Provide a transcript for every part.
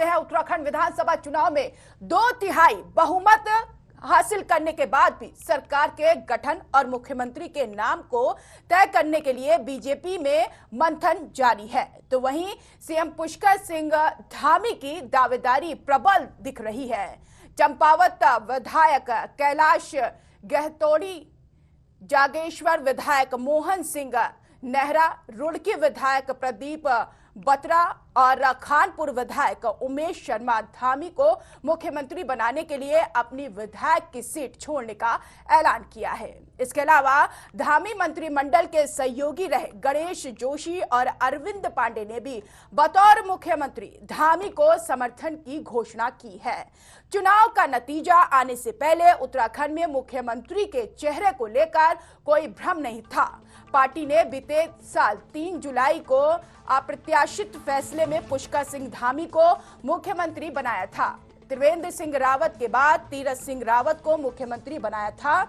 सकते हैं उत्तराखंड विधानसभा चुनाव में 2/3 बहुमत हासिल करने के बाद भी सरकार के गठन और मुख्यमंत्री के नाम को तय करने के लिए बीजेपी में मंथन जारी है। तो वहीं सीएम पुष्कर सिंह धामी की दावेदारी प्रबल दिख रही है। चंपावत विधायक कैलाश गहतोड़ी, जागेश्वर विधायक मोहन सिंह नेहरा, रुड़की विधायक प्रदीप बत्रा और खानपुर विधायक उमेश शर्मा धामी को मुख्यमंत्री बनाने के लिए अपनी विधायक की सीट छोड़ने का ऐलान किया है। इसके अलावा धामी मंत्रिमंडल के सहयोगी रहे गणेश जोशी और अरविंद पांडे ने भी बतौर मुख्यमंत्री धामी को समर्थन की घोषणा की है। चुनाव का नतीजा आने से पहले उत्तराखंड में मुख्यमंत्री के चेहरे को लेकर कोई भ्रम नहीं था। पार्टी ने बीते साल 3 जुलाई को अप्रत्याशित फैसले में पुष्कर सिंह धामी को मुख्यमंत्री बनाया था। त्रिवेंद्र सिंह रावत के बाद तीरथ सिंह रावत को मुख्यमंत्री बनाया था।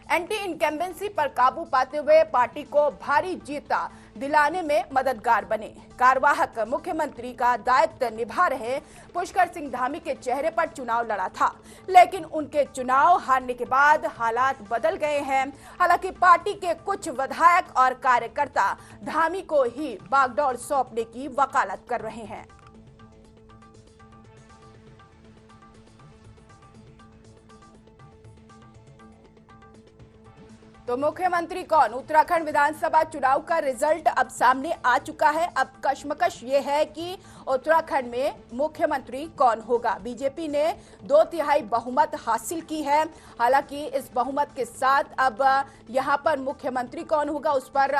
एंटी इनकम्बेंसी पर काबू पाते हुए पार्टी को भारी जीत दिलाने में मददगार बने। कार्यवाहक मुख्यमंत्री का दायित्व निभा रहे पुष्कर सिंह धामी के चेहरे पर चुनाव लड़ा था, लेकिन उनके चुनाव हारने के बाद हालात बदल गए हैं। हालांकि पार्टी के कुछ विधायक और कार्यकर्ता धामी को ही बागडोर सौंपने की वकालत कर रहे हैं। तो मुख्यमंत्री कौन? उत्तराखंड विधानसभा चुनाव का रिजल्ट अब सामने आ चुका है। अब कश्मकश ये है कि उत्तराखंड में मुख्यमंत्री कौन होगा। बीजेपी ने 2/3 बहुमत हासिल की है। हालांकि इस बहुमत के साथ अब यहां पर मुख्यमंत्री कौन होगा उस पर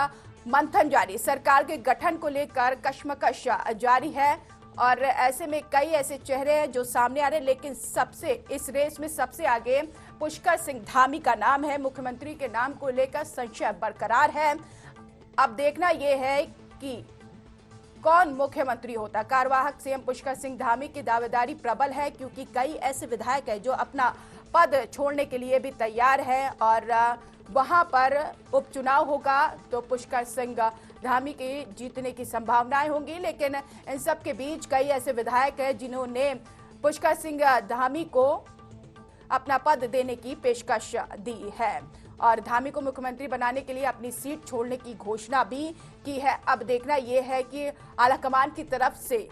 मंथन जारी। सरकार के गठन को लेकर कश्मकश जारी है और ऐसे में कई ऐसे चेहरे हैं जो सामने आ रहे हैं, लेकिन सबसे इस रेस में सबसे आगे पुष्कर सिंह धामी का नाम है। मुख्यमंत्री के नाम को लेकर संशय बरकरार है। अब देखना यह है कि कौन मुख्यमंत्री होता। कार्यवाहक सीएम पुष्कर सिंह धामी की दावेदारी प्रबल है, क्योंकि कई ऐसे विधायक हैं जो अपना पद छोड़ने के लिए भी तैयार है और वहां पर उपचुनाव होगा तो पुष्कर सिंह धामी की जीतने की संभावनाएं होंगी। लेकिन इन सब के बीच कई ऐसे विधायक हैं जिन्होंने पुष्कर सिंह धामी को अपना पद देने की पेशकश दी है और धामी को मुख्यमंत्री बनाने के लिए अपनी सीट छोड़ने की घोषणा भी की है। अब देखना यह है कि आलाकमान की तरफ से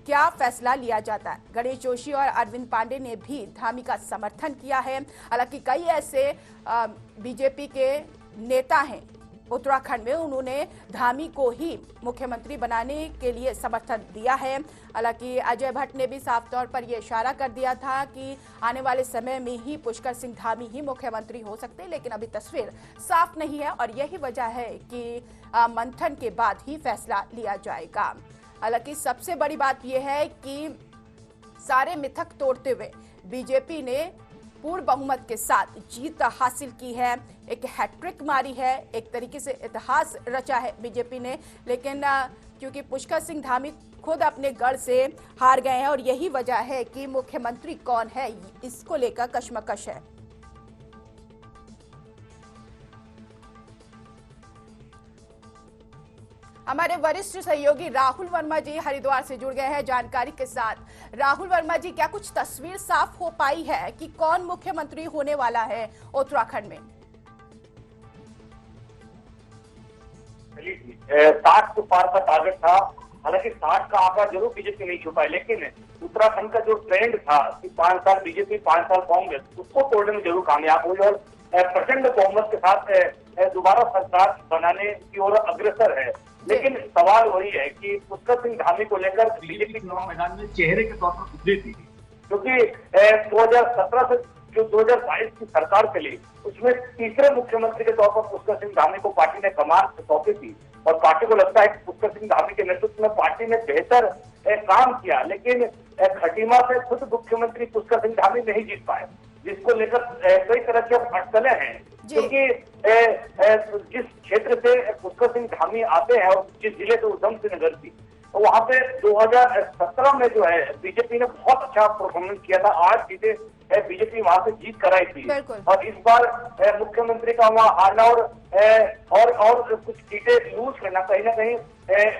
क्या फैसला लिया जाता है। गणेश जोशी और अरविंद पांडे ने भी धामी का समर्थन किया है। हालांकि कई ऐसे बीजेपी के नेता हैं उत्तराखंड में, उन्होंने धामी को ही मुख्यमंत्री बनाने के लिए समर्थन दिया है। हालांकि अजय भट्ट ने भी साफ तौर पर यह इशारा कर दिया था कि आने वाले समय में ही पुष्कर सिंह धामी ही मुख्यमंत्री हो सकते हैं, लेकिन अभी तस्वीर साफ नहीं है और यही वजह है कि मंथन के बाद ही फैसला लिया जाएगा। हालांकि सबसे बड़ी बात यह है कि सारे मिथक तोड़ते हुए बीजेपी ने पूर्ण बहुमत के साथ जीत हासिल की है। एक हैट्रिक मारी है, एक तरीके से इतिहास रचा है बीजेपी ने। लेकिन क्योंकि पुष्कर सिंह धामी खुद अपने गढ़ से हार गए हैं और यही वजह है कि मुख्यमंत्री कौन है इसको लेकर कश्मकश है। हमारे वरिष्ठ सहयोगी राहुल वर्मा जी हरिद्वार से जुड़ गए हैं जानकारी के साथ। राहुल वर्मा जी, क्या कुछ तस्वीर साफ हो पाई है कि कौन मुख्यमंत्री होने वाला है उत्तराखंड में? 60 के पार का टारगेट था। हालांकि 60 का आंकड़ा जरूर बीजेपी नहीं छुपा है, लेकिन उत्तराखंड का जो ट्रेंड था कि 5 साल बीजेपी 5 साल कांग्रेस, उसको तोड़ने में जरूर कामयाब हुई और प्रचंड बहुमत के साथ दोबारा सरकार बनाने की ओर अग्रसर है। लेकिन सवाल वही है कि पुष्कर सिंह धामी को लेकर बीजेपी चुनाव मैदान में चेहरे के तौर पर उभरी थी, क्योंकि 2017 से जो 2022 की सरकार चली उसमें तीसरे मुख्यमंत्री के तौर पर पुष्कर सिंह धामी को पार्टी ने कमान सौंपी थी और पार्टी को लगता है कि पुष्कर सिंह धामी के नेतृत्व में पार्टी ने बेहतर काम किया। लेकिन खटीमा से खुद मुख्यमंत्री पुष्कर सिंह धामी नहीं जीत पाए, जिसको लेकर कई तरह की अटकलें हैं। क्योंकि जिस क्षेत्र से पुष्कर सिंह धामी आते हैं और जिस जिले से उधम सिंह नगर थी, तो वहां पे 2017 में जो है बीजेपी ने बहुत अच्छा परफॉर्मेंस किया था। 8 सीटें बीजेपी वहां से जीत कर आई थी और इस बार मुख्यमंत्री का वहां हारना और कुछ सीटें लूज करना कहीं ना कहीं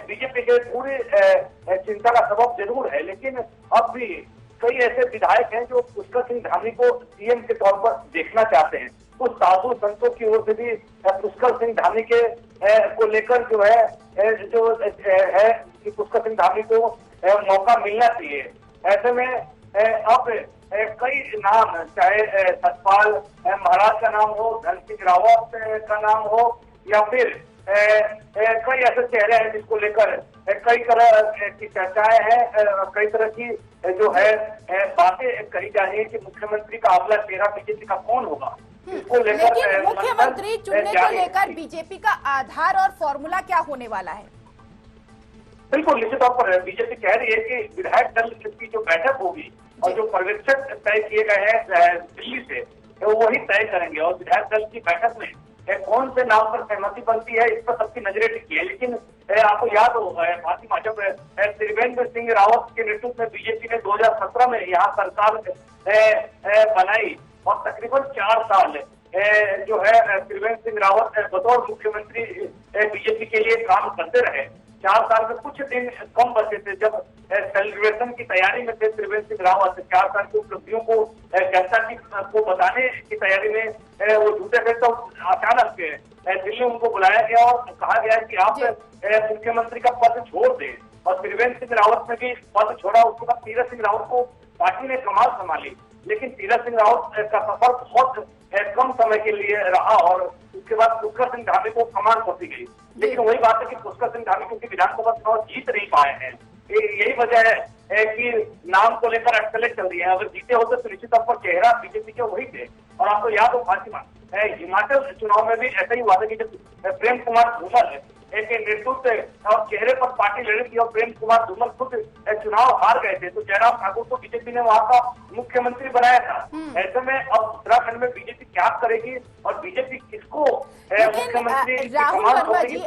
बीजेपी के पूरी चिंता का सबब जरूर है। लेकिन अब भी कई ऐसे विधायक हैं जो पुष्कर सिंह धामी को सीएम के तौर पर देखना चाहते हैं। कुछ साधु संतों की ओर से भी पुष्कर सिंह धामी के को लेकर जो है कि पुष्कर सिंह धामी को मौका मिलना चाहिए। ऐसे में अब कई नाम, चाहे सतपाल महाराज का नाम हो, धन सिंह रावत का नाम हो, या फिर कई ऐसे चेहरे हैं जिसको लेकर कई तरह की चर्चाएं हैं, कई तरह की जो है बातें कही जा रही है कि मुख्यमंत्री का अगला चेहरा बीजेपी का कौन होगा। इसको लेकर लेकिन मुख्यमंत्री चुनने को लेकर बीजेपी का आधार और फॉर्मूला क्या होने वाला है? बिल्कुल, निश्चित तौर पर बीजेपी कह रही है कि विधायक दल की जो बैठक होगी और जो पर्यवेक्षक तय किए गए हैं दिल्ली से, वो वही तय करेंगे और विधायक दल की बैठक में कौन से नाम पर सहमति बनती है इस पर सबकी नजरें टिकी है। लेकिन आपको याद होगा फातिमा, जब त्रिवेंद्र सिंह रावत के नेतृत्व में बीजेपी ने 2017 में यहाँ सरकार बनाई और तकरीबन 4 साल जो है त्रिवेंद्र सिंह रावत बतौर मुख्यमंत्री बीजेपी के लिए काम करते रहे। 4 साल में कुछ दिन कम बचे थे जब सेलिब्रेशन की तैयारी में थे त्रिवेंद्र सिंह रावत। 4 साल की उपलब्धियों को जनता को बताने की तैयारी में वो जुटे थे, तो अचानक दिल्ली उनको बुलाया गया और कहा गया कि आप मुख्यमंत्री का पद छोड़ दें। और त्रिवेंद्र सिंह रावत ने भी पद छोड़ा। उसके बाद तीरथ सिंह रावत को पार्टी ने कमान संभाली, लेकिन तीरथ सिंह रावत का सफर बहुत कम समय के लिए रहा और उसके बाद पुष्कर सिंह धामी को कमान सौंपी गई। लेकिन वही बात है कि पुष्कर सिंह धामी क्योंकि विधानसभा चुनाव जीत नहीं पाए हैं, यही वजह है कि नाम को लेकर अटकलें चल रही है। अगर जीते होते तो निश्चित तौर पर चेहरा बीजेपी के वही थे। और आपको याद हो फातिमा, हिमाचल चुनाव में भी ऐसा ही हुआ था कि जब प्रेम कुमार धूमल एक नेतृत्व और चेहरे पर पार्टी लड़ी थी और प्रेम कुमार धूमल खुद चुनाव हार गए थे, तो जयराम ठाकुर को बीजेपी ने वहां का मुख्यमंत्री बनाया था। ऐसे में अब उत्तराखंड में बीजेपी क्या करेगी और बीजेपी किसको मुख्यमंत्री? राहुल वर्मा जी,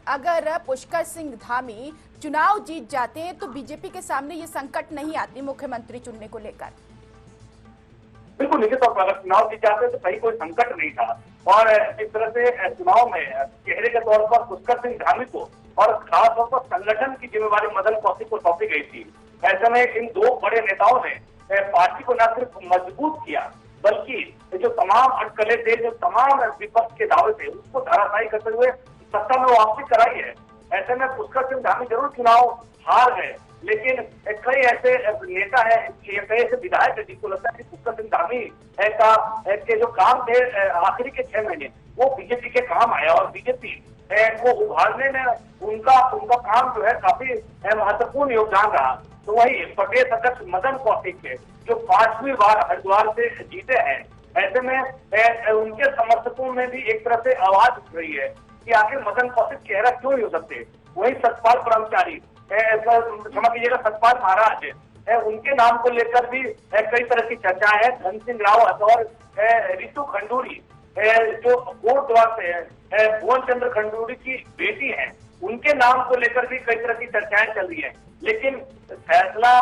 अगर पुष्कर सिंह धामी चुनाव जीत जाते हैं तो बीजेपी के सामने ये संकट नहीं आती मुख्यमंत्री चुनने को लेकर? बिल्कुल, निश्चित तौर पर अगर चुनाव जीत जाते तो कहीं कोई संकट नहीं था। और इस तरह से चुनाव में चेहरे के तौर पर पुष्कर सिंह धामी को और खासतौर पर संगठन की जिम्मेवारी मदन कौशिक को सौंपी गई थी। ऐसे में इन 2 बड़े नेताओं ने पार्टी को न सिर्फ मजबूत किया बल्कि जो तमाम अटकलें थे, जो तमाम विपक्ष के दावे थे, उसको धराशायी करते हुए सत्ता में वापसी कराई है। ऐसे में पुष्कर सिंह धामी जरूर चुनाव हार गए, लेकिन कई ऐसे नेता है, कई ऐसे विधायक है जिनको लगता है कि पुष्कर सिंह धामी के जो काम थे आखिरी के 6 महीने वो बीजेपी के काम आया और बीजेपी को उभारने में उनका काम जो है काफी महत्वपूर्ण योगदान रहा। तो वही प्रदेश अध्यक्ष मदन कौशिक के जो 5वीं बार हरिद्वार से जीते हैं, ऐसे में उनके समर्थकों में भी एक तरह से आवाज उठ रही है कि आखिर मदन कौशिक चेहरा क्यों नहीं हो सकते। वही सतपाल ब्रह्मचारी, क्षमा कीजिएगा सतपाल महाराज, उनके नाम को लेकर भी कई तरह की चर्चा है। धन सिंह रावत और रितु खंडूरी जो कोटद्वार से है, भुवन चंद्र खंडूरी की बेटी है, उनके नाम को लेकर भी कई तरह की चर्चाएं चल रही है। लेकिन फैसला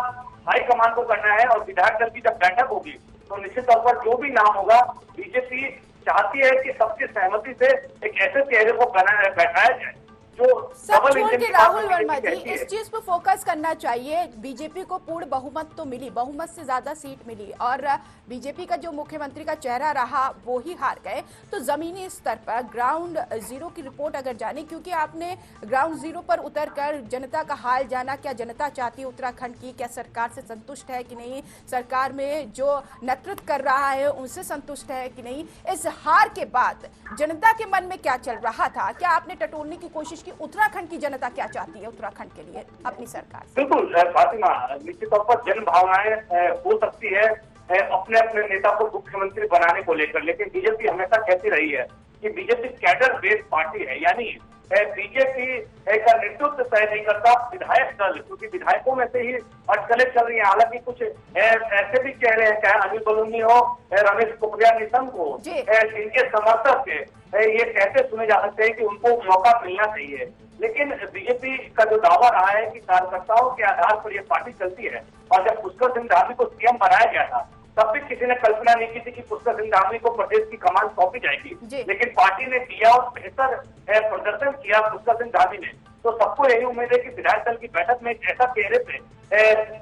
हाईकमान को करना है और विधायक दल की जब बैठक होगी तो निश्चित तौर पर जो भी नाम होगा, बीजेपी चाहती है कि सबकी सहमति से एक ऐसे चेहरे को बैठाया जाए जो सब छोड़ के राहुल वर्मा जी इस चीज पर फोकस करना चाहिए। बीजेपी को पूर्ण बहुमत तो मिली, बहुमत से ज्यादा सीट मिली और बीजेपी का जो मुख्यमंत्री का चेहरा रहा वो ही हार गए। तो जमीनी स्तर पर ग्राउंड जीरो की रिपोर्ट अगर जाने, क्योंकि आपने ग्राउंड जीरो पर उतरकर जनता का हाल जाना, क्या जनता चाहती है उत्तराखंड की, क्या सरकार से संतुष्ट है कि नहीं, सरकार में जो नेतृत्व कर रहा है उनसे संतुष्ट है कि नहीं, इस हार के बाद जनता के मन में क्या चल रहा था, क्या आपने टटोलने की कोशिश कि उत्तराखंड की जनता क्या चाहती है उत्तराखंड के लिए अपनी सरकार? बिल्कुल फातिमा, निश्चित तौर पर जन भावनाएं हो सकती है अपने अपने नेता को मुख्यमंत्री बनाने को लेकर, लेकिन बीजेपी हमेशा कहती रही है कि बीजेपी कैडर बेस्ड पार्टी है, यानी बीजेपी का नेतृत्व तय नहीं करता विधायक दल, क्योंकि विधायकों में से ही अटकलें चल रही है। हालांकि कुछ ऐसे भी कह रहे हैं, चाहे अनिल बलूनी हो, रमेश पोखरियाल निशंक हो, जिनके समर्थक ये कहते सुने जा सकते हैं कि उनको मौका मिलना चाहिए। लेकिन बीजेपी का जो दावा रहा है कि कार्यकर्ताओं के आधार पर ये पार्टी चलती है, और जब पुष्कर सिंह धामी को सीएम बनाया गया था तब भी किसी ने कल्पना नहीं की थी कि पुष्कर सिंह धामी को प्रदेश की कमान सौंपी जाएगी, लेकिन पार्टी ने दिया और बेहतर प्रदर्शन किया पुष्कर सिंह धामी ने। तो सबको यही उम्मीद है कि विधायक दल की बैठक में एक ऐसा चेहरे पे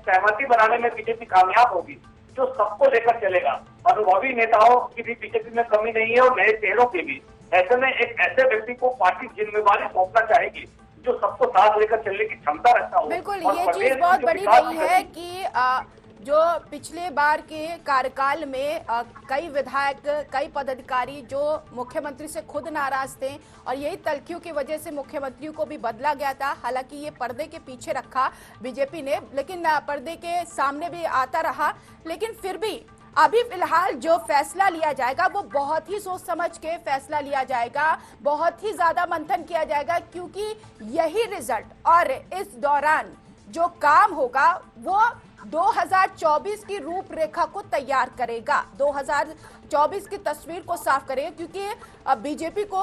सहमति बनाने में बीजेपी कामयाब होगी जो सबको लेकर चलेगा। अनुभवी नेताओं की भी बीजेपी में कमी नहीं है और नए चेहरों की भी। ऐसे में एक ऐसे व्यक्ति को पार्टी जिम्मेवारी सौंपना चाहेगी जो सबको साथ लेकर चलने की क्षमता रखता हो। बिल्कुल, ये चीज बहुत बड़ी रही है कि जो पिछले बार के कार्यकाल में कई विधायक, कई पदाधिकारी जो मुख्यमंत्री से खुद नाराज थे और यही तल्खियों की वजह से मुख्यमंत्री को भी बदला गया था। हालांकि ये पर्दे के पीछे रखा बीजेपी ने, लेकिन पर्दे के सामने भी आता रहा। लेकिन फिर भी अभी फिलहाल जो फैसला लिया जाएगा वो बहुत ही सोच समझ के फैसला लिया जाएगा, बहुत ही ज्यादा मंथन किया जाएगा, क्योंकि यही रिजल्ट और इस दौरान जो काम होगा वो 2024 की रूपरेखा को तैयार करेगा, 2024 की तस्वीर को साफ करेगा, क्योंकि अब बीजेपी को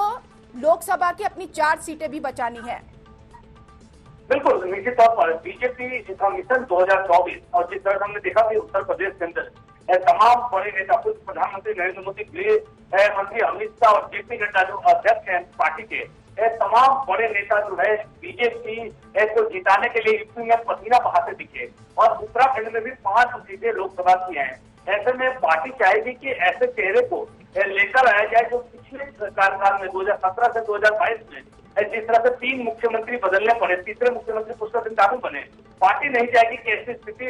लोकसभा की अपनी 4 सीटें भी बचानी है। बिल्कुल, निश्चित तौर पर बीजेपी मिशन 2024 और जिस तरह हमने देखा कि उत्तर प्रदेश के अंदर तमाम बड़े नेता, खुद प्रधानमंत्री नरेंद्र मोदी, गृह मंत्री अमित शाह और जेपी नड्डा जो अध्यक्ष हैं पार्टी के, तमाम बड़े नेता जो है बीजेपी को जिताने के लिए यूपी में पसीना बहाते दिखे और उत्तराखंड में भी 5 सीटें लोकसभा की हैं। ऐसे में पार्टी चाहेगी कि ऐसे चेहरे को लेकर आया जाए जो पिछले कार्यकाल में 2017 से 2022 में जिस तरह से 3 मुख्यमंत्री बदलने पड़े, तीसरे मुख्यमंत्री पुष्कर सिंह धामी बने। पार्टी नहीं चाहेगी कि ऐसी स्थिति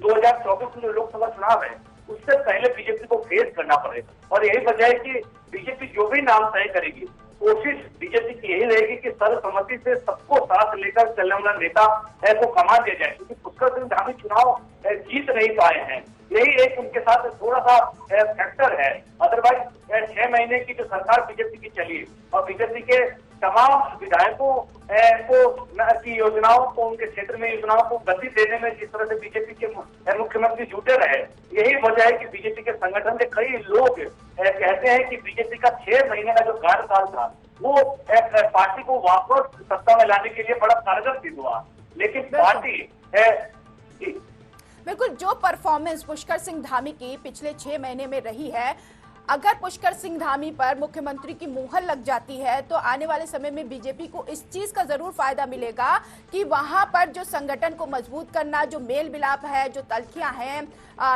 2024 में जो लोकसभा चुनाव है उससे पहले बीजेपी को फेस करना पड़े। और यही वजह है कि बीजेपी जो भी नाम तय करेगी, कोशिश बीजेपी की यही रहेगी कि सर्वसम्मति से सबको साथ लेकर चलने वाला नेता को कमान दिया जाए, क्योंकि पुष्कर सिंह धामी चुनाव जीत नहीं पाए हैं। यही एक उनके साथ थोड़ा सा फैक्टर है। अदरवाइज 6 महीने की जो सरकार बीजेपी की चली और बीजेपी के तमाम विधायकों की योजनाओं को, उनके क्षेत्र में योजनाओं को गति देने में जिस तरह से बीजेपी के मुख्यमंत्री जुटे रहे, यही वजह है कि बीजेपी के संगठन के कई लोग कहते हैं कि बीजेपी का 6 महीने का जो कार्यकाल था वो पार्टी को वापस सत्ता में लाने के लिए बड़ा कारगर सिद्ध हुआ। लेकिन पार्टी बिल्कुल जो परफॉर्मेंस पुष्कर सिंह धामी की पिछले 6 महीने में रही है, अगर पुष्कर सिंह धामी पर मुख्यमंत्री की मुहर लग जाती है तो आने वाले समय में बीजेपी को इस चीज का जरूर फायदा मिलेगा कि वहां पर जो संगठन को मजबूत करना, जो मेल मिलाप है, जो तल्खियां हैं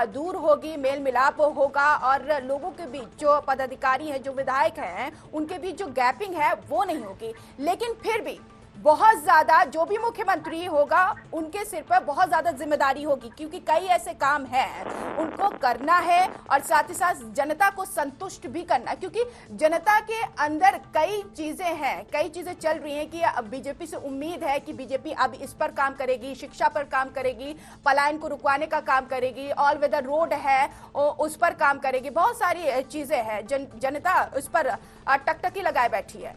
दूर होगी, मेल मिलाप होगा और लोगों के बीच जो पदाधिकारी हैं, जो विधायक हैं, उनके बीच जो गैपिंग है वो नहीं होगी। लेकिन फिर भी बहुत ज्यादा जो भी मुख्यमंत्री होगा उनके सिर पर बहुत ज्यादा जिम्मेदारी होगी, क्योंकि कई ऐसे काम हैं उनको करना है और साथ ही साथ जनता को संतुष्ट भी करना, क्योंकि जनता के अंदर कई चीजें हैं, कई चीजें चल रही हैं कि अब बीजेपी से उम्मीद है कि बीजेपी अब इस पर काम करेगी, शिक्षा पर काम करेगी, पलायन को रुकवाने का काम करेगी, ऑल वेदर रोड है उस पर काम करेगी, बहुत सारी चीजें हैं। जनता उस पर टकटकी लगाए बैठी है।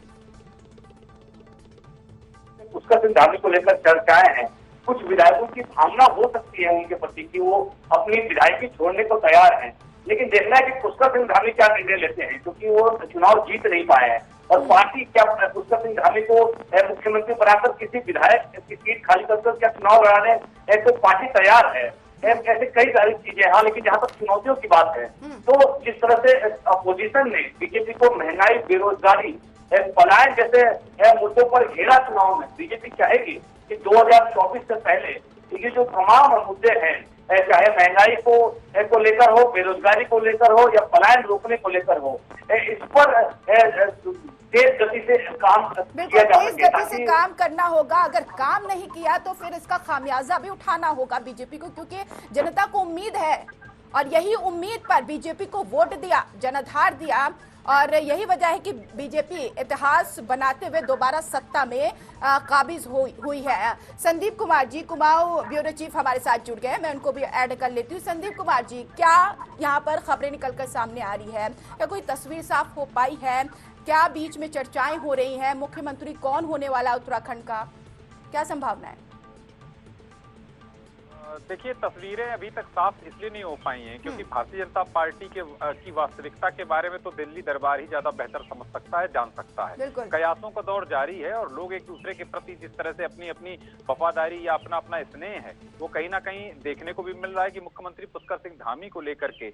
पुष्कर सिंह धामी को लेकर चर्चाएं हैं। कुछ विधायकों की भावना हो सकती है उनके प्रति कि वो अपनी विधायकी छोड़ने को तैयार हैं, लेकिन देखना है कि पुष्कर सिंह धामी क्या निर्णय लेते हैं, क्योंकि वो चुनाव जीत नहीं पाए हैं और पार्टी क्या पुष्कर सिंह धामी को मुख्यमंत्री बनाकर किसी विधायक की सीट खाली करके क्या चुनाव लड़ाने तो पार्टी तैयार है। ऐसे कई सारी चीजें। हाँ, लेकिन जहाँ तक चुनौतियों की बात है तो जिस तरह से अपोजिशन ने बीजेपी को महंगाई, बेरोजगारी, पलायन जैसे मुद्दों पर घेरा चुनाव में, बीजेपी चाहेगी कि 2024 से पहले ये जो तमाम मुद्दे हैं, चाहे महंगाई को लेकर हो, बेरोजगारी को लेकर हो या पलायन रोकने को लेकर हो, इस पर तेज गति से काम किया जा सके। तेज गति से काम करना होगा। अगर काम नहीं किया तो फिर इसका खामियाजा भी उठाना होगा बीजेपी को, क्योंकि जनता को उम्मीद है और यही उम्मीद पर बीजेपी को वोट दिया, जनाधार दिया और यही वजह है कि बीजेपी इतिहास बनाते हुए दोबारा सत्ता में काबिज हुई है। संदीप कुमार जी, कुमाऊं ब्यूरो चीफ हमारे साथ जुड़ गए, मैं उनको भी ऐड कर लेती हूँ। संदीप कुमार जी, क्या यहाँ पर खबरें निकलकर सामने आ रही है, क्या कोई तस्वीर साफ हो पाई है, क्या बीच में चर्चाएं हो रही हैं, मुख्यमंत्री कौन होने वाला उत्तराखंड का, क्या संभावना है? देखिए, तस्वीरें अभी तक साफ इसलिए नहीं हो पाई हैं क्योंकि भारतीय जनता पार्टी की वास्तविकता के बारे में तो दिल्ली दरबार ही ज्यादा बेहतर समझ सकता है, जान सकता है। कयासों का दौर जारी है और लोग एक दूसरे के प्रति जिस तरह से अपनी अपनी वफादारी या अपना अपना स्नेह है वो कहीं ना कहीं देखने को भी मिल रहा है कि मुख्यमंत्री पुष्कर सिंह धामी को लेकर के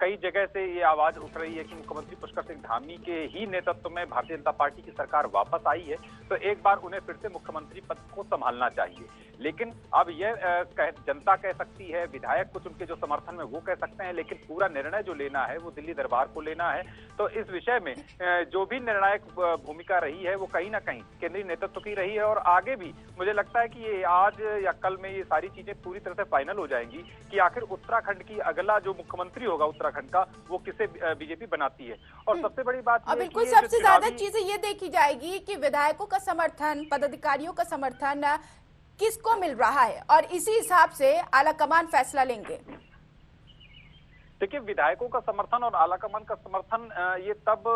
कई जगह से ये आवाज उठ रही है कि मुख्यमंत्री पुष्कर सिंह धामी के ही नेतृत्व में भारतीय जनता पार्टी की सरकार वापस आई है, तो एक बार उन्हें फिर से मुख्यमंत्री पद को संभालना चाहिए। लेकिन अब यह जनता कह सकती है, विधायक कुछ उनके जो समर्थन में वो कह सकते हैं, लेकिन पूरा निर्णय जो लेना है वो दिल्ली दरबार को लेना है। तो इस विषय में जो भी निर्णायक भूमिका रही है वो कहीं ना कहीं केंद्रीय नेतृत्व की रही है और आगे भी मुझे लगता है कि ये आज या कल में ये सारी चीजें पूरी तरह से फाइनल हो जाएंगी कि आखिर उत्तराखंड की अगला जो मुख्यमंत्री होगा उत्तराखंड का वो किसे बीजेपी बनाती है। और सबसे बड़ी बात बिल्कुल सबसे ज्यादा चीजें ये देखी जाएगी कि विधायकों का समर्थन, पदाधिकारियों का समर्थन किसको मिल रहा है और इसी हिसाब से आलाकमान फैसला लेंगे। देखिए, विधायकों का समर्थन और आलाकमान का समर्थन ये तब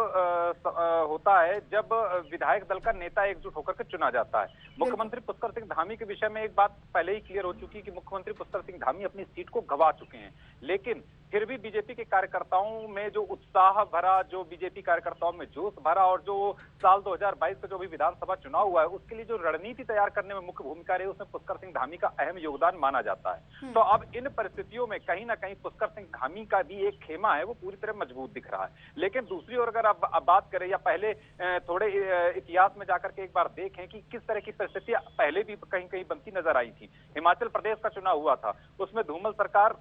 होता है जब विधायक दल का नेता एकजुट होकर के चुना जाता है। मुख्यमंत्री पुष्कर सिंह धामी के विषय में एक बात पहले ही क्लियर हो चुकी कि मुख्यमंत्री पुष्कर सिंह धामी अपनी सीट को गंवा चुके हैं, लेकिन फिर भी बीजेपी के कार्यकर्ताओं में जो उत्साह भरा, जो बीजेपी कार्यकर्ताओं में जोश भरा और जो साल 2022 का जो भी विधानसभा चुनाव हुआ है उसके लिए जो रणनीति तैयार करने में मुख्य भूमिका रही उसमें पुष्कर सिंह धामी का अहम योगदान माना जाता है। तो अब इन परिस्थितियों में कहीं ना कहीं पुष्कर सिंह धामी का भी एक खेमा है वो पूरी तरह मजबूत दिख रहा है। लेकिन दूसरी ओर अगर अब बात करें या पहले थोड़े इतिहास में जाकर के एक बार देखें कि किस तरह की परिस्थितियां पहले भी कहीं कहीं बनती नजर आई थी। हिमाचल प्रदेश का चुनाव हुआ था, उसमें धूमल सरकार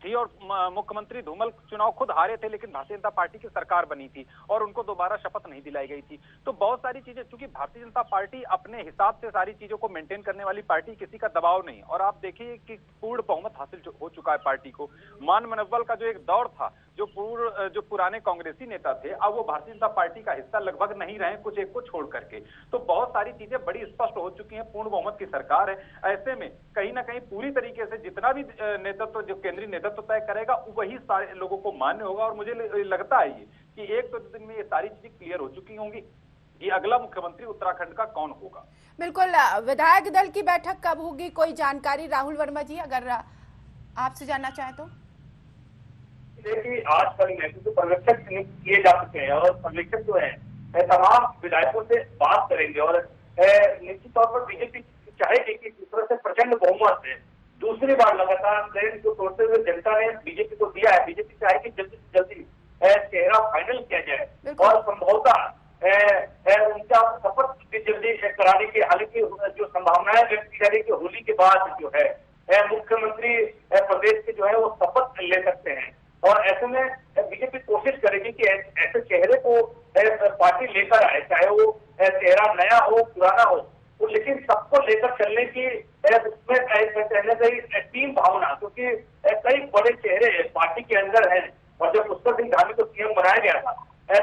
थी और मुख्यमंत्री धूमल चुनाव खुद हारे थे, लेकिन भारतीय जनता पार्टी की सरकार बनी थी और उनको दोबारा शपथ नहीं दिलाई गई थी। तो बहुत सारी चीजें, चूंकि भारतीय जनता पार्टी अपने हिसाब से सारी चीजों को मेंटेन करने वाली पार्टी, किसी का दबाव नहीं। और आप देखिए कि पूर्ण बहुमत हासिल हो चुका है पार्टी को। मान मनव्वल का जो एक दौर था, जो पुराने कांग्रेसी नेता थे, अब वो भारतीय जनता पार्टी का हिस्सा लगभग नहीं रहे, कुछ एक को छोड़ करके। तो बहुत सारी चीजें बड़ी स्पष्ट हो चुकी हैं, पूर्ण बहुमत की सरकार है। ऐसे में कहीं ना कहीं पूरी तरीके से जितना भी नेतृत्व जो केंद्रीय नेतृत्व तय करेगा वही सारे लोगों को मान्य होगा। और मुझे लगता है ये कि एक तो दिन में ये सारी चीजें क्लियर हो चुकी होंगी कि अगला मुख्यमंत्री उत्तराखंड का कौन होगा। बिल्कुल, विधायक दल की बैठक कब होगी, कोई जानकारी राहुल वर्मा जी अगर आपसे जानना चाहें तो? देखिए, आजकल जो पर्यवेक्षक किए जा चुके हैं और पर्यवेक्षक जो है तमाम विधायकों से बात करेंगे और निश्चित तौर पर बीजेपी चाहेगी कि दूसरे से प्रचंड बहुमत से दूसरी बार लगातार ट्रेंड को तोड़ते हुए जनता ने बीजेपी को दिया है। बीजेपी चाहेगी जल्दी से जल्दी चेहरा फाइनल किया जाए और संभवतः उनका शपथ भी जल्दी कराने की, हालांकि जो संभावनाएं व्यक्त की जा रही है कि होली के बाद जो है मुख्यमंत्री प्रदेश के जो है वो शपथ ले सकते हैं। और ऐसे में बीजेपी कोशिश करेगी कि ऐसे चेहरे को पार्टी लेकर आए, चाहे वो चेहरा नया हो पुराना हो, लेकिन सबको लेकर चलने की उसमें कहीं टीम भावना, क्योंकि कई बड़े चेहरे पार्टी के अंदर हैं। और जब पुष्कर सिंह धामी को सीएम बनाया गया था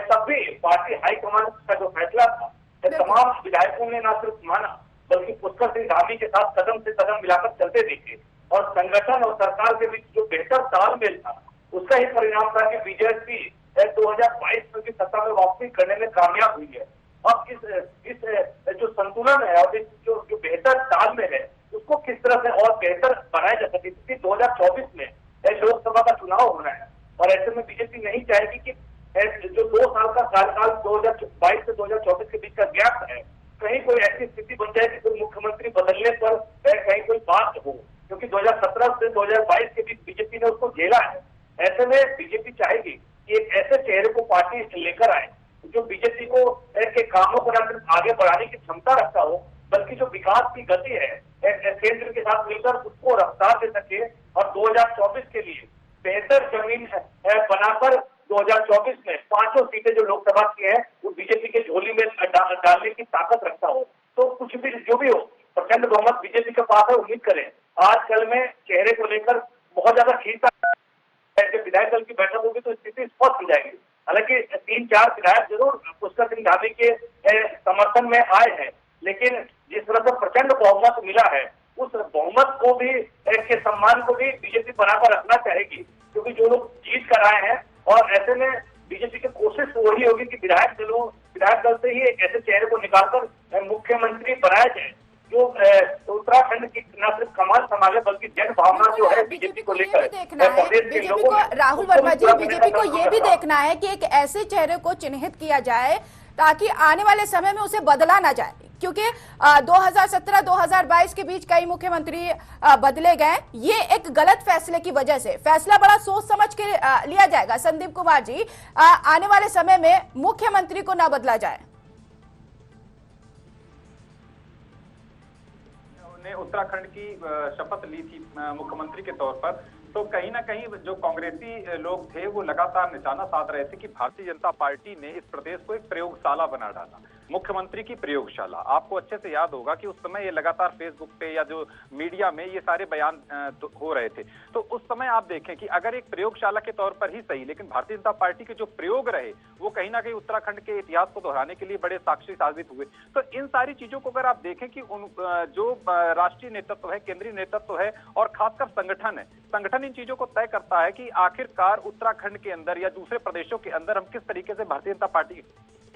तब भी पार्टी हाईकमान का जो फैसला था तमाम विधायकों ने न सिर्फ माना बल्कि पुष्कर सिंह धामी के साथ कदम से कदम मिलाकर चलते देखे। और संगठन और सरकार के बीच जो बेहतर तालमेल था उसका ही परिणाम था कि बीजेपी 2022 की सत्ता में वापसी करने में कामयाब हुई है। अब इस जो संतुलन है और इस जो बेहतर तालमेल है उसको किस तरह से और बेहतर बनाया जा सके, क्योंकि 2024 में लोकसभा का चुनाव होना है और ऐसे में बीजेपी नहीं चाहेगी कि जो 2 साल का कार्यकाल 2022 से 2024 के बीच का गैप है, कहीं कोई ऐसी स्थिति बन जाए कि कोई मुख्यमंत्री बदलने पर कहीं कोई बात हो, क्योंकि 2017 से 2022 के बीच बीजेपी ने उसको झेला है। ऐसे में बीजेपी चाहेगी कि एक ऐसे चेहरे को पार्टी लेकर आए जो बीजेपी को के कामों को न सिर्फ आगे बढ़ाने की क्षमता रखता हो बल्कि जो विकास की गति है केंद्र के साथ मिलकर उसको रफ्तार दे सके और 2024 के लिए बेहतर जमीन बनाकर 2024 में 5 सीटें जो लोकसभा की है वो बीजेपी के झोली में डालने की ताकत रखता हो। तो कुछ भी जो भी हो, प्रचंड बहुमत बीजेपी के पास है। उम्मीद करें आजकल में चेहरे को लेकर बहुत ज्यादा खींचता जब विधायक दल की बैठक होगी तो स्थिति स्पष्ट हो जाएगी। हालांकि 3-4 विधायक जरूर पुष्कर सिंह धामी के समर्थन में आए हैं, लेकिन जिस तरह से प्रचंड बहुमत मिला है उस बहुमत को भी के सम्मान को भी बीजेपी बनाकर रखना चाहेगी, क्योंकि जो लोग जीत कर आए हैं। और ऐसे में बीजेपी की कोशिश वही होगी कि विधायक दल से ही एक ऐसे चेहरे को निकालकर मुख्यमंत्री बनाया जाए जो उत्तराखंड की न सिर्फ कमान संभाले बल्कि जन भावना जो है बीजेपी को लेकर प्रदेश के लोगों में, राहुल वर्मा जी, बीजेपी को ये भी देखना है कि एक ऐसे चेहरे को चिन्हित किया जाए ताकि आने वाले समय में उसे बदला ना जाए, क्योंकि 2017-2022 के बीच कई मुख्यमंत्री बदले गए। ये एक गलत फैसले की वजह से, फैसला बड़ा सोच समझ के लिया जाएगा। संदीप कुमार जी, आने वाले समय में मुख्यमंत्री को ना बदला जाए। ने उत्तराखंड की शपथ ली थी मुख्यमंत्री के तौर पर, तो कहीं ना कहीं जो कांग्रेसी लोग थे वो लगातार निशाना साध रहे थे कि भारतीय जनता पार्टी ने इस प्रदेश को एक प्रयोगशाला बना डाला, मुख्यमंत्री की प्रयोगशाला। आपको अच्छे से याद होगा कि उस समय ये लगातार फेसबुक पे या जो मीडिया में ये सारे बयान हो रहे थे। तो उस समय आप देखें कि अगर एक प्रयोगशाला के तौर पर ही सही, लेकिन भारतीय जनता पार्टी के जो प्रयोग रहे वो कहीं ना कहीं उत्तराखंड के इतिहास को दोहराने के लिए बड़े साक्षी साबित हुए। तो इन सारी चीजों को अगर आप देखें कि जो राष्ट्रीय नेतृत्व है, केंद्रीय नेतृत्व है और खासकर संगठन है, संगठन इन चीजों को तय करता है कि आखिरकार उत्तराखंड के अंदर या दूसरे प्रदेशों के अंदर हम किस तरीके से भारतीय जनता पार्टी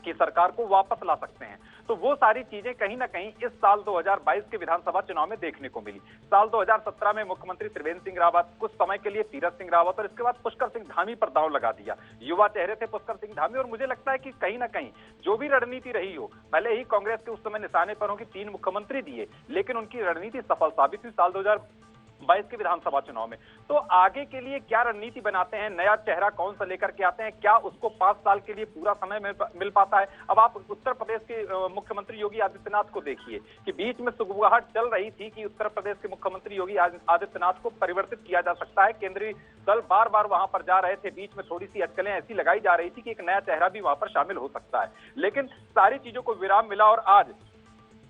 की सरकार को वापस ला सकते हैं। तो वो सारी चीजें कहीं ना कहीं इस साल 2022 के विधानसभा चुनाव में देखने को मिली। साल 2017 में मुख्यमंत्री त्रिवेंद्र सिंह रावत, कुछ समय के लिए तीरथ सिंह रावत और इसके बाद पुष्कर सिंह धामी पर दांव लगा दिया। युवा चेहरे थे पुष्कर सिंह धामी, और मुझे लगता है कि कहीं ना कहीं जो भी रणनीति रही हो, भले ही कांग्रेस के उस समय निशाने पर हो कि 3 मुख्यमंत्री दिए, लेकिन उनकी रणनीति सफल साबित हुई साल 2022 के विधानसभा चुनाव में। तो आगे के लिए क्या रणनीति बनाते हैं, नया चेहरा कौन सा लेकर के आते हैं, क्या उसको 5 साल के लिए पूरा समय मिल पाता है। अब आप उत्तर प्रदेश के मुख्यमंत्री योगी आदित्यनाथ को देखिए कि बीच में सुगबुगाहट चल रही थी कि उत्तर प्रदेश के मुख्यमंत्री योगी आदित्यनाथ को परिवर्तित किया जा सकता है। केंद्रीय दल बार बार वहां पर जा रहे थे, बीच में थोड़ी सी अटकलें ऐसी लगाई जा रही थी कि एक नया चेहरा भी वहां पर शामिल हो सकता है, लेकिन सारी चीजों को विराम मिला और आज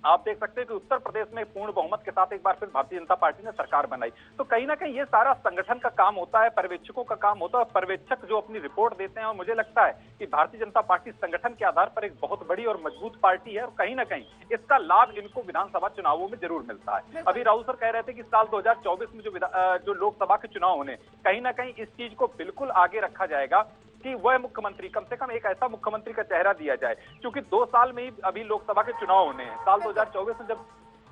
आप देख सकते हैं कि उत्तर प्रदेश में पूर्ण बहुमत के साथ एक बार फिर भारतीय जनता पार्टी ने सरकार बनाई। तो कहीं ना कहीं ये सारा संगठन का काम होता है, पर्यवेक्षकों का काम होता है, पर्यवेक्षक जो अपनी रिपोर्ट देते हैं। और मुझे लगता है कि भारतीय जनता पार्टी संगठन के आधार पर एक बहुत बड़ी और मजबूत पार्टी है और कहीं ना कहीं इसका लाभ इनको विधानसभा चुनावों में जरूर मिलता है। अभी राहुल सर कह रहे थे कि साल 2024 में जो लोकसभा के चुनाव होने, कहीं ना कहीं इस चीज को बिल्कुल आगे रखा जाएगा कि वह मुख्यमंत्री, कम से कम एक ऐसा मुख्यमंत्री का चेहरा दिया जाए, क्योंकि 2 साल में ही अभी लोकसभा के चुनाव होने हैं। साल 2024 में जब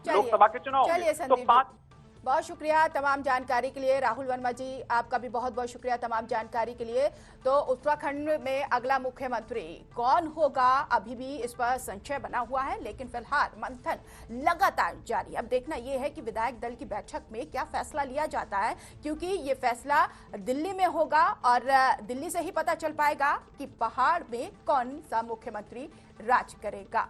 लोकसभा के चुनाव होंगे तो 5। बहुत शुक्रिया तमाम जानकारी के लिए राहुल वर्मा जी, आपका भी बहुत बहुत शुक्रिया तमाम जानकारी के लिए। तो उत्तराखंड में अगला मुख्यमंत्री कौन होगा, अभी भी इस पर संशय बना हुआ है, लेकिन फिलहाल मंथन लगातार जारी। अब देखना यह है कि विधायक दल की बैठक में क्या फैसला लिया जाता है, क्योंकि ये फैसला दिल्ली में होगा और दिल्ली से ही पता चल पाएगा कि पहाड़ में कौन सा मुख्यमंत्री राज करेगा।